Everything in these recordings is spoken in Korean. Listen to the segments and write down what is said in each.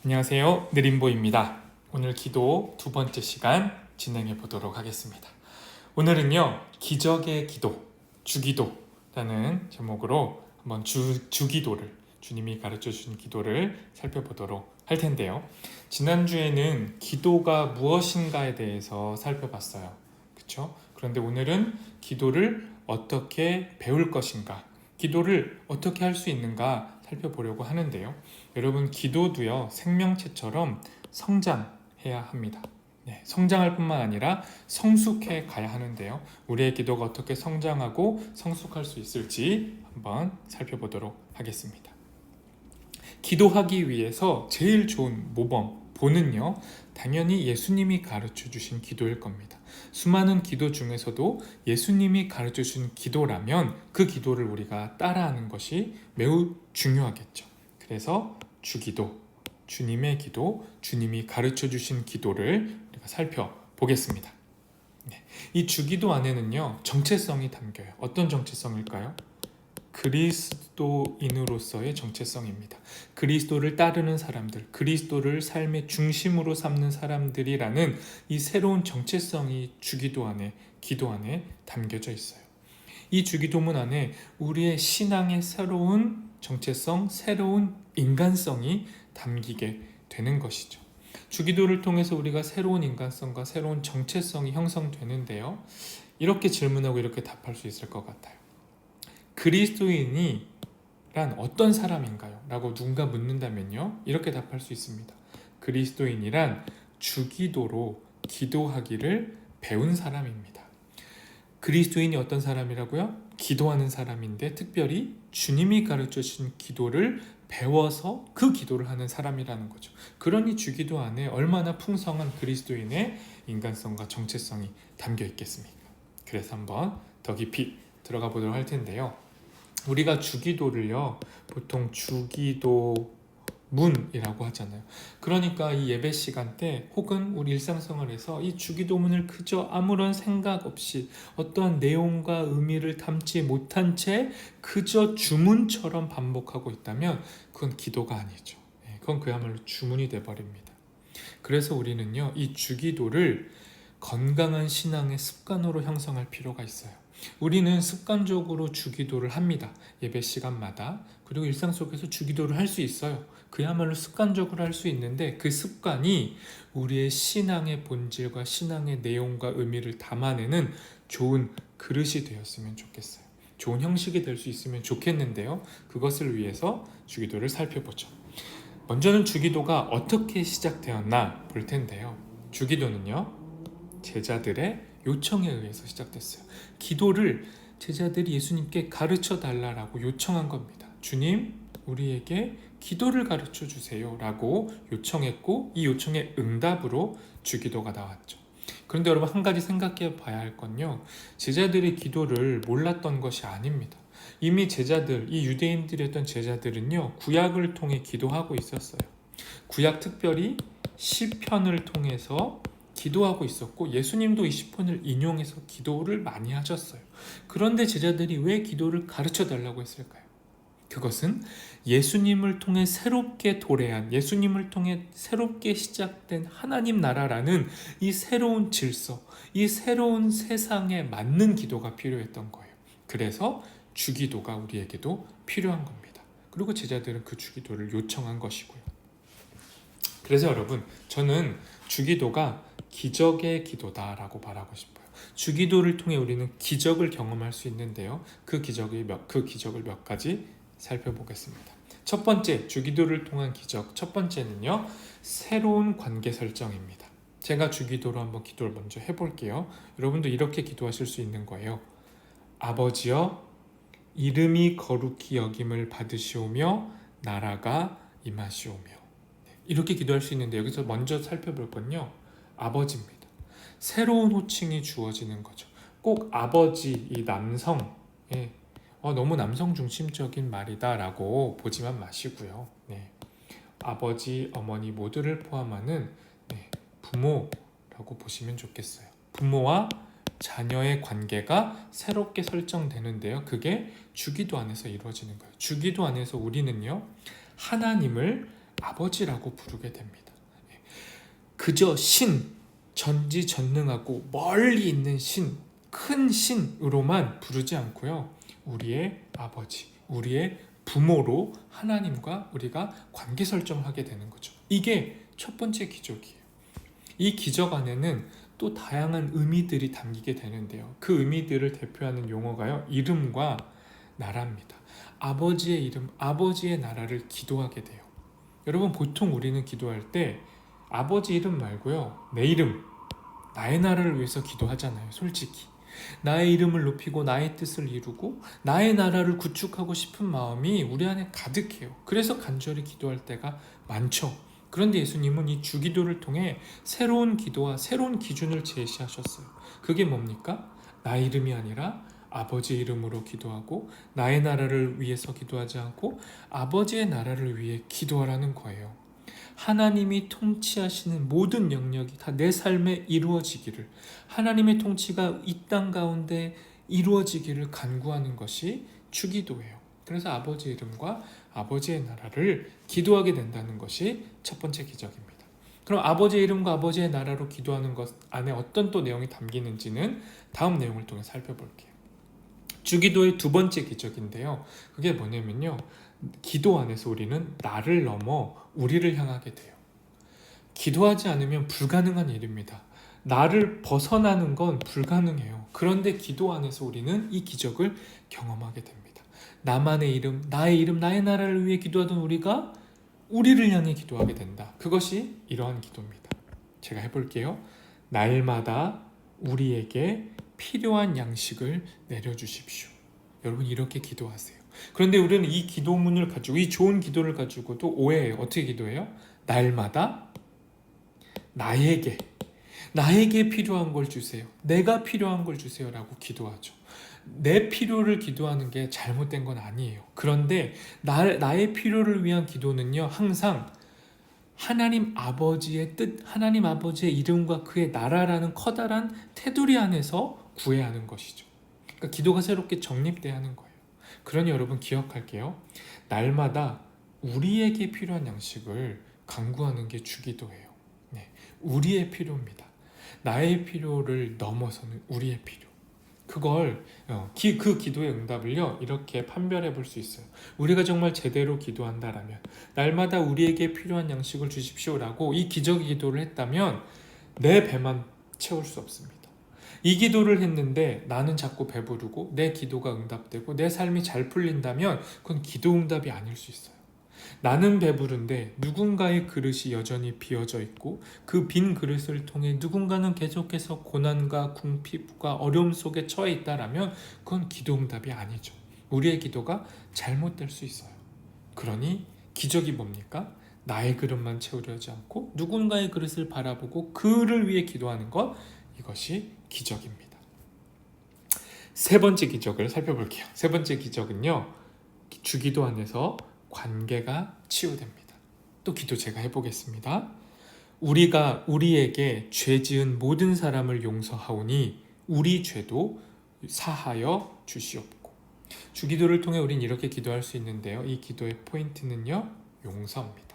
안녕하세요. 느림보입니다. 오늘 기도 두 번째 시간 진행해 보도록 하겠습니다. 오늘은요, 기적의 기도, 주기도라는 제목으로 한번 주기도를, 주님이 가르쳐 주신 기도를 살펴보도록 할 텐데요. 지난주에는 기도가 무엇인가에 대해서 살펴봤어요. 그렇죠? 그런데 오늘은 기도를 어떻게 배울 것인가, 기도를 어떻게 할 수 있는가 살펴보려고 하는데요. 여러분, 기도도요, 생명체처럼 성장해야 합니다. 성장할 뿐만 아니라 성숙해 가야 하는데요. 우리의 기도가 어떻게 성장하고 성숙할 수 있을지 한번 살펴보도록 하겠습니다. 기도하기 위해서 제일 좋은 모범은요, 당연히 예수님이 가르쳐 주신 기도일 겁니다. 수많은 기도 중에서도 예수님이 가르쳐 주신 기도라면 그 기도를 우리가 따라하는 것이 매우 중요하겠죠. 그래서 주기도, 주님의 기도, 주님이 가르쳐 주신 기도를 우리가 살펴보겠습니다. 이 주기도 안에는요, 정체성이 담겨요. 어떤 정체성일까요? 그리스도인으로서의 정체성입니다. 그리스도를 따르는 사람들, 그리스도를 삶의 중심으로 삼는 사람들이라는 이 새로운 정체성이 주기도 안에, 기도 안에 담겨져 있어요. 이 주기도문 안에 우리의 신앙의 새로운 정체성, 새로운 인간성이 담기게 되는 것이죠. 주기도를 통해서 우리가 새로운 인간성과 새로운 정체성이 형성되는데요. 이렇게 질문하고 이렇게 답할 수 있을 것 같아요. 그리스도인이란 어떤 사람인가요? 라고 누군가 묻는다면요, 이렇게 답할 수 있습니다. 그리스도인이란 주기도로 기도하기를 배운 사람입니다. 그리스도인이 어떤 사람이라고요? 기도하는 사람인데 특별히 주님이 가르쳐 주신 기도를 배워서 그 기도를 하는 사람이라는 거죠. 그러니 주기도 안에 얼마나 풍성한 그리스도인의 인간성과 정체성이 담겨 있겠습니까? 그래서 한번 더 깊이 들어가 보도록 할 텐데요. 우리가 주기도를요, 보통 주기도문이라고 하잖아요. 그러니까 이 예배 시간 때 혹은 우리 일상생활에서 이 주기도문을 그저 아무런 생각 없이 어떠한 내용과 의미를 담지 못한 채 그저 주문처럼 반복하고 있다면 그건 기도가 아니죠. 그건 그야말로 주문이 돼버립니다. 그래서 우리는요, 이 주기도를 건강한 신앙의 습관으로 형성할 필요가 있어요. 우리는 습관적으로 주기도를 합니다. 예배 시간마다. 그리고 일상 속에서 주기도를 할 수 있어요. 그야말로 습관적으로 할 수 있는데 그 습관이 우리의 신앙의 본질과 신앙의 내용과 의미를 담아내는 좋은 그릇이 되었으면 좋겠어요. 좋은 형식이 될 수 있으면 좋겠는데요. 그것을 위해서 주기도를 살펴보죠. 먼저는 주기도가 어떻게 시작되었나 볼 텐데요. 주기도는요, 제자들의 요청에 의해서 시작됐어요. 기도를 제자들이 예수님께 가르쳐 달라고 요청한 겁니다. 주님, 우리에게 기도를 가르쳐 주세요 라고 요청했고, 이 요청의 응답으로 주기도가 나왔죠. 그런데 여러분, 한 가지 생각해 봐야 할 건요, 제자들의 기도를 몰랐던 것이 아닙니다. 이미 제자들, 이 유대인들이었던 제자들은요, 구약을 통해 기도하고 있었어요. 구약, 특별히 시편을 통해서 기도하고 있었고, 예수님도 이 시편을 인용해서 기도를 많이 하셨어요. 그런데 제자들이 왜 기도를 가르쳐 달라고 했을까요? 그것은 예수님을 통해 새롭게 도래한, 예수님을 통해 새롭게 시작된 하나님 나라라는 이 새로운 질서, 이 새로운 세상에 맞는 기도가 필요했던 거예요. 그래서 주기도가 우리에게도 필요한 겁니다. 그리고 제자들은 그 주기도를 요청한 것이고요. 그래서 여러분, 저는 주기도가 기적의 기도다라고 말하고 싶어요. 주기도를 통해 우리는 기적을 경험할 수 있는데요. 그 기적을 몇 가지 살펴보겠습니다. 첫 번째, 주기도를 통한 기적. 첫 번째는요, 새로운 관계 설정입니다. 제가 주기도로 한번 기도를 먼저 해볼게요. 여러분도 이렇게 기도하실 수 있는 거예요. 아버지여, 이름이 거룩히 여김을 받으시오며 나라가 임하시오며. 이렇게 기도할 수 있는데, 여기서 먼저 살펴볼 건요, 아버지입니다. 새로운 호칭이 주어지는 거죠. 꼭 아버지, 이 남성, 너무 남성 중심적인 말이다 라고 보지만 마시고요. 아버지, 어머니 모두를 포함하는 부모라고 보시면 좋겠어요. 부모와 자녀의 관계가 새롭게 설정되는데요. 그게 주기도 안에서 이루어지는 거예요. 주기도 안에서 우리는요, 하나님을 아버지라고 부르게 됩니다. 그저 신, 전지전능하고 멀리 있는 신, 큰 신으로만 부르지 않고요. 우리의 아버지, 우리의 부모로 하나님과 우리가 관계 설정을 하게 되는 거죠. 이게 첫 번째 기적이에요. 이 기적 안에는 또 다양한 의미들이 담기게 되는데요. 그 의미들을 대표하는 용어가요, 이름과 나라입니다. 아버지의 이름, 아버지의 나라를 기도하게 돼요. 여러분, 보통 우리는 기도할 때 아버지 이름 말고요, 내 이름, 나의 나라를 위해서 기도하잖아요. 솔직히 나의 이름을 높이고 나의 뜻을 이루고 나의 나라를 구축하고 싶은 마음이 우리 안에 가득해요. 그래서 간절히 기도할 때가 많죠. 그런데 예수님은 이 주기도를 통해 새로운 기도와 새로운 기준을 제시하셨어요. 그게 뭡니까? 나의 이름이 아니라 아버지의 이름으로 기도하고 나의 나라를 위해서 기도하지 않고 아버지의 나라를 위해 기도하라는 거예요. 하나님이 통치하시는 모든 영역이 다 내 삶에 이루어지기를, 하나님의 통치가 이 땅 가운데 이루어지기를 간구하는 것이 주기도예요. 그래서 아버지의 이름과 아버지의 나라를 기도하게 된다는 것이 첫 번째 기적입니다. 그럼 아버지의 이름과 아버지의 나라로 기도하는 것 안에 어떤 또 내용이 담기는지는 다음 내용을 통해 살펴볼게요. 주기도의 두 번째 기적인데요. 그게 뭐냐면요, 기도 안에서 우리는 나를 넘어 우리를 향하게 돼요. 기도하지 않으면 불가능한 일입니다. 나를 벗어나는 건 불가능해요. 그런데 기도 안에서 우리는 이 기적을 경험하게 됩니다. 나만의 이름, 나의 나라를 위해 기도하던 우리가 우리를 향해 기도하게 된다. 그것이 이러한 기도입니다. 제가 해볼게요. 날마다 우리에게 필요한 양식을 내려주십시오. 여러분, 이렇게 기도하세요. 그런데 우리는 이 기도문을 가지고, 이 좋은 기도를 가지고도 오해해요. 어떻게 기도해요? 날마다 나에게 필요한 걸 주세요. 내가 필요한 걸 주세요 라고 기도하죠. 내 필요를 기도하는 게 잘못된 건 아니에요. 그런데 나의 필요를 위한 기도는요, 항상 하나님 아버지의 뜻, 하나님 아버지의 이름과 그의 나라라는 커다란 테두리 안에서 구해야 하는 것이죠. 그러니까 기도가 새롭게 정립돼야 하는 거예요. 그러니 여러분, 기억할게요. 날마다 우리에게 필요한 양식을 간구하는 게 주기도예요. 네, 우리의 필요입니다. 나의 필요를 넘어서는 우리의 필요. 그걸 그 기도의 응답을요, 이렇게 판별해 볼 수 있어요. 우리가 정말 제대로 기도한다라면, 날마다 우리에게 필요한 양식을 주십시오라고 이 기적의 기도를 했다면 내 배만 채울 수 없습니다. 이 기도를 했는데 나는 자꾸 배부르고 내 기도가 응답되고 내 삶이 잘 풀린다면 그건 기도 응답이 아닐 수 있어요. 나는 배부른데 누군가의 그릇이 여전히 비어져 있고 그 빈 그릇을 통해 누군가는 계속해서 고난과 궁핍과 어려움 속에 처해 있다라면 그건 기도 응답이 아니죠. 우리의 기도가 잘못될 수 있어요. 그러니 기적이 뭡니까? 나의 그릇만 채우려지 않고 누군가의 그릇을 바라보고 그를 위해 기도하는 것, 이것이 기적입니다. 세 번째 기적을 살펴볼게요. 세 번째 기적은요, 주기도 안에서 관계가 치유됩니다. 또 기도 제가 해보겠습니다. 우리가 우리에게 죄 지은 모든 사람을 용서하오니 우리 죄도 사하여 주시옵고. 주기도를 통해 우린 이렇게 기도할 수 있는데요, 이 기도의 포인트는요, 용서입니다.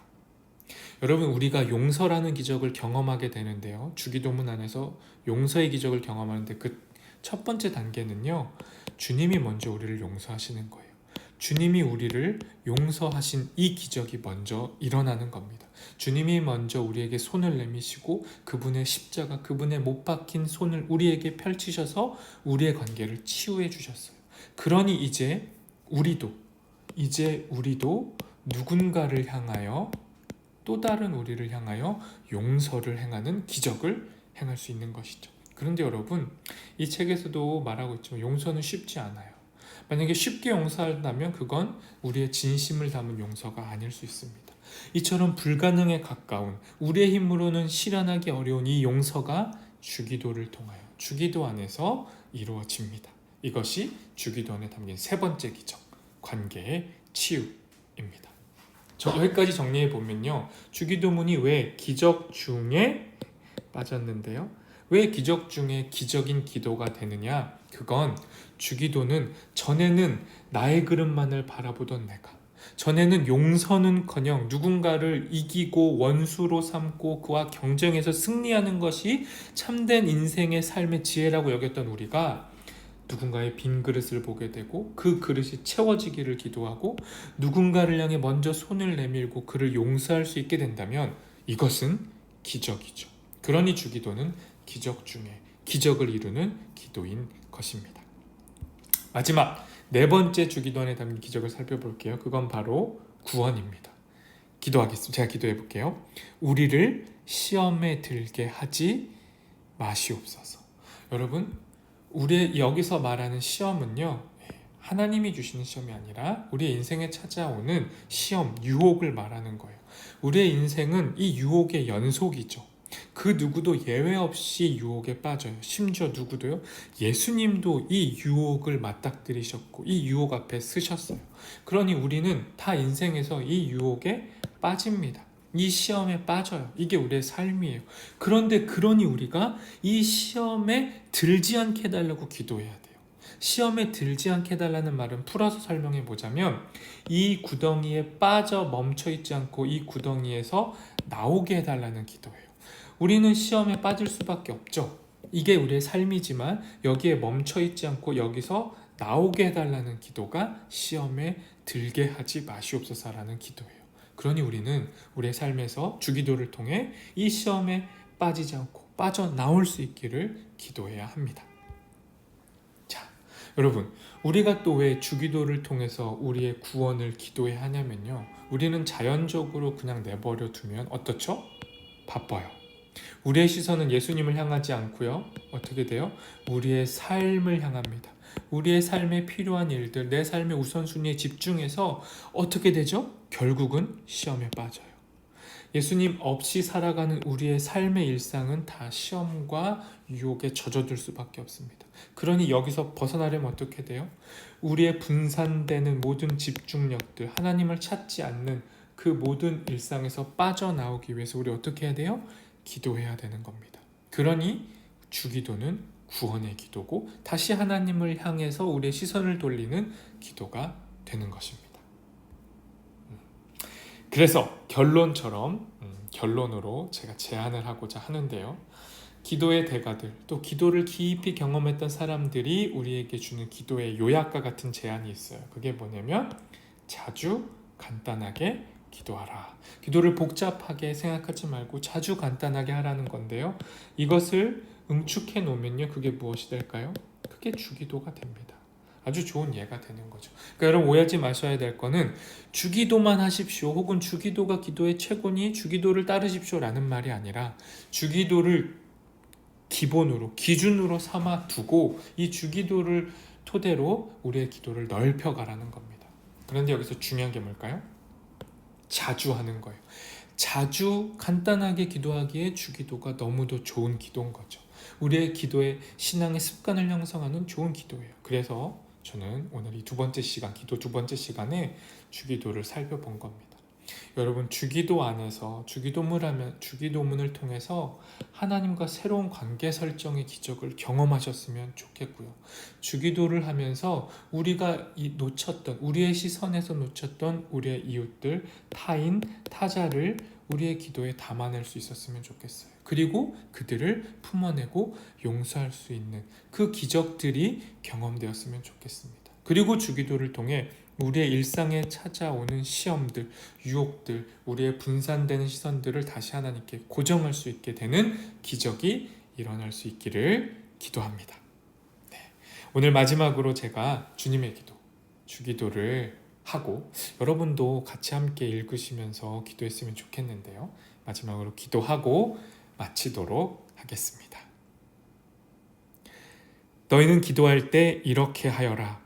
여러분, 우리가 용서라는 기적을 경험하게 되는데요, 주기도문 안에서 용서의 기적을 경험하는데 그 첫 번째 단계는요, 주님이 먼저 우리를 용서하시는 거예요. 주님이 우리를 용서하신 이 기적이 먼저 일어나는 겁니다. 주님이 먼저 우리에게 손을 내미시고 그분의 십자가, 그분의 못 박힌 손을 우리에게 펼치셔서 우리의 관계를 치유해 주셨어요. 그러니 이제 우리도 누군가를 향하여, 또 다른 우리를 향하여 용서를 행하는 기적을 행할 수 있는 것이죠. 그런데 여러분, 이 책에서도 말하고 있지만 용서는 쉽지 않아요. 만약에 쉽게 용서한다면 그건 우리의 진심을 담은 용서가 아닐 수 있습니다. 이처럼 불가능에 가까운, 우리의 힘으로는 실현하기 어려운 이 용서가 주기도를 통하여, 주기도 안에서 이루어집니다. 이것이 주기도 안에 담긴 세 번째 기적, 관계의 치유입니다. 여기까지 정리해 보면요, 주기도문이 왜 기적 중에 빠졌는데요, 왜 기적 중에 기적인 기도가 되느냐? 그건 주기도는 전에는 나의 그릇만을 바라보던 내가, 전에는 용서는커녕 누군가를 이기고 원수로 삼고 그와 경쟁해서 승리하는 것이 참된 인생의 삶의 지혜라고 여겼던 우리가 누군가의 빈 그릇을 보게 되고 그 그릇이 채워지기를 기도하고 누군가를 향해 먼저 손을 내밀고 그를 용서할 수 있게 된다면 이것은 기적이죠. 그러니 주기도는 기적 중에 기적을 이루는 기도인 것입니다. 마지막 네 번째 주기도 안에 담긴 기적을 살펴볼게요. 그건 바로 구원입니다. 기도하겠습니다. 제가 기도해 볼게요. 우리를 시험에 들게 하지 마시옵소서. 여러분, 우리 여기서 말하는 시험은요, 하나님이 주시는 시험이 아니라 우리의 인생에 찾아오는 시험, 유혹을 말하는 거예요. 우리의 인생은 이 유혹의 연속이죠. 그 누구도 예외 없이 유혹에 빠져요. 심지어 누구도요? 예수님도 이 유혹을 맞닥뜨리셨고 이 유혹 앞에 쓰셨어요. 그러니 우리는 다 인생에서 이 유혹에 빠집니다. 이 시험에 빠져요. 이게 우리의 삶이에요. 그런데 그러니 우리가 이 시험에 들지 않게 해달라고 기도해야 돼요. 시험에 들지 않게 해달라는 말은 풀어서 설명해 보자면 이 구덩이에 빠져 멈춰 있지 않고 이 구덩이에서 나오게 해달라는 기도예요. 우리는 시험에 빠질 수밖에 없죠. 이게 우리의 삶이지만 여기에 멈춰 있지 않고 여기서 나오게 해달라는 기도가 시험에 들게 하지 마시옵소서라는 기도예요. 그러니 우리는 우리의 삶에서 주기도를 통해 이 시험에 빠지지 않고 빠져나올 수 있기를 기도해야 합니다. 자, 여러분, 우리가 또 왜 주기도를 통해서 우리의 구원을 기도해야 하냐면요. 우리는 자연적으로 그냥 내버려 두면 어떻죠? 바빠요. 우리의 시선은 예수님을 향하지 않고요. 어떻게 돼요? 우리의 삶을 향합니다. 우리의 삶에 필요한 일들, 내 삶의 우선순위에 집중해서 어떻게 되죠? 결국은 시험에 빠져요. 예수님 없이 살아가는 우리의 삶의 일상은 다 시험과 유혹에 젖어들 수밖에 없습니다. 그러니 여기서 벗어나려면 어떻게 돼요? 우리의 분산되는 모든 집중력들, 하나님을 찾지 않는 그 모든 일상에서 빠져나오기 위해서 우리 어떻게 해야 돼요? 기도해야 되는 겁니다. 그러니 주기도는 구원의 기도고 다시 하나님을 향해서 우리의 시선을 돌리는 기도가 되는 것입니다. 그래서 결론으로 제가 제안을 하고자 하는데요. 기도의 대가들, 또 기도를 깊이 경험했던 사람들이 우리에게 주는 기도의 요약과 같은 제안이 있어요. 그게 뭐냐면 자주 간단하게 기도하라. 기도를 복잡하게 생각하지 말고 자주 간단하게 하라는 건데요. 이것을 응축해 놓으면요. 그게 무엇이 될까요? 그게 주기도가 됩니다. 아주 좋은 예가 되는 거죠. 그러니까 여러분 오해하지 마셔야 될 거는 주기도만 하십시오. 혹은 주기도가 기도의 최고니 주기도를 따르십시오라는 말이 아니라 주기도를 기본으로 기준으로 삼아 두고 이 주기도를 토대로 우리의 기도를 넓혀가라는 겁니다. 그런데 여기서 중요한 게 뭘까요? 자주 하는 거예요. 자주 간단하게 기도하기에 주기도가 너무도 좋은 기도인 거죠. 우리의 기도의 신앙의 습관을 형성하는 좋은 기도예요. 그래서 저는 오늘 이 기도 두 번째 시간에 주기도를 살펴본 겁니다. 여러분 주기도 안에서 주기도문을 통해서 하나님과 새로운 관계 설정의 기적을 경험하셨으면 좋겠고요. 주기도를 하면서 우리가 우리의 시선에서 놓쳤던 우리의 이웃들, 타자를 우리의 기도에 담아낼 수 있었으면 좋겠어요. 그리고 그들을 품어내고 용서할 수 있는 그 기적들이 경험되었으면 좋겠습니다. 그리고 주기도를 통해 우리의 일상에 찾아오는 시험들, 유혹들, 우리의 분산되는 시선들을 다시 하나님께 고정할 수 있게 되는 기적이 일어날 수 있기를 기도합니다. 네. 오늘 마지막으로 제가 주님의 기도, 주기도를 하고 여러분도 같이 함께 읽으시면서 기도했으면 좋겠는데요. 마지막으로 기도하고 마치도록 하겠습니다. 너희는 기도할 때 이렇게 하여라.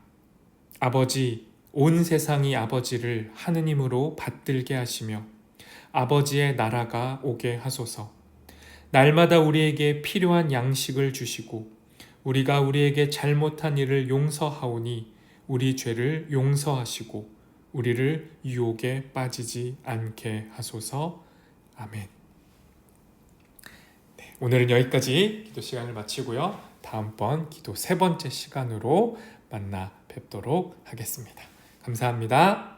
아버지, 온 세상이 아버지를 하느님으로 받들게 하시며 아버지의 나라가 오게 하소서. 날마다 우리에게 필요한 양식을 주시고 우리가 우리에게 잘못한 일을 용서하오니 우리 죄를 용서하시고 우리를 유혹에 빠지지 않게 하소서. 아멘. 네, 오늘은 여기까지 기도 시간을 마치고요. 다음번 기도 세 번째 시간으로 만나 뵙도록 하겠습니다. 감사합니다.